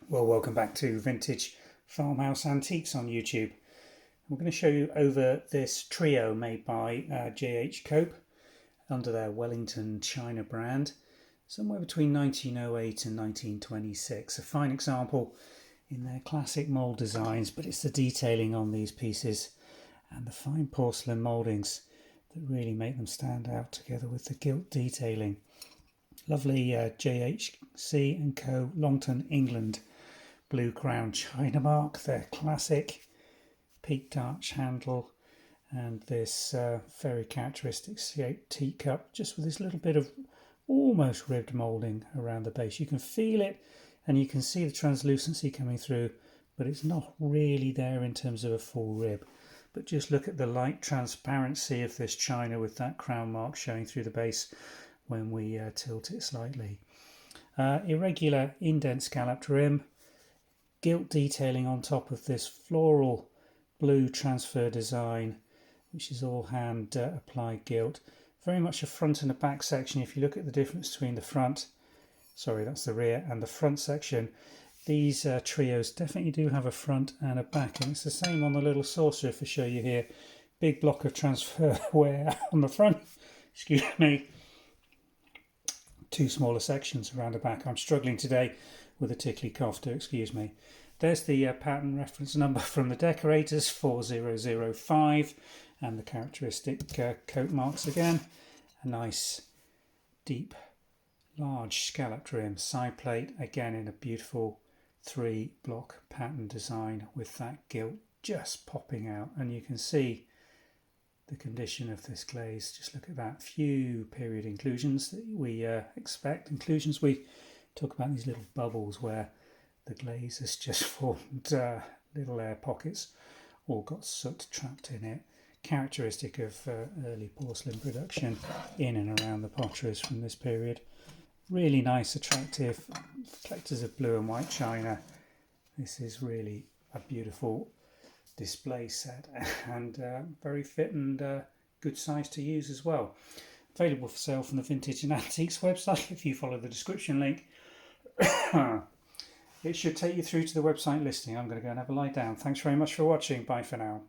Well, welcome back to Vintage Farmhouse Antiques on YouTube. I'm going to show you over this trio made by J.H. Cope under their Wellington China brand, somewhere between 1908 and 1926. A fine example in their classic mould designs, but it's the detailing on these pieces and the fine porcelain mouldings that really make them stand out, together with the gilt detailing. Lovely JHC and Co. Longton, England blue crown china mark, their classic peaked arch handle, and this very characteristic shaped teacup, just with this little bit of almost ribbed moulding around the base. You can feel it and you can see the translucency coming through, but it's not really there in terms of a full rib. But just look at the light transparency of this china with that crown mark showing through the base when we tilt it slightly. Irregular indent scalloped rim, gilt detailing on top of this floral blue transfer design, which is all hand applied gilt. Very much a front and a back section. If you look at the difference between the front, sorry, that's the rear, and the front section, these trios definitely do have a front and a back, and it's the same on the little saucer. If I show you here, big block of transfer wear on the front, excuse me, two smaller sections around the back. I'm struggling today with a tickly cough, do excuse me. There's the pattern reference number from the decorators, 4005, and the characteristic coat marks again. A nice deep large scalloped rim, side plate again in a beautiful 3-block pattern design with that gilt just popping out, and you can see the condition of this glaze. Just look at that. Few period inclusions that we expect. Inclusions, we talk about these little bubbles where the glaze has just formed little air pockets, all got soot trapped in it. Characteristic of early porcelain production in and around the potteries from this period. Really nice, attractive collectors of blue and white china. This is really a beautiful display set, and very fit and good size to use as well. Available for sale from the Vintage and Antiques website. If you follow the description link, it should take you through to the website listing. I'm going to go and have a lie down. Thanks very much for watching. Bye for now.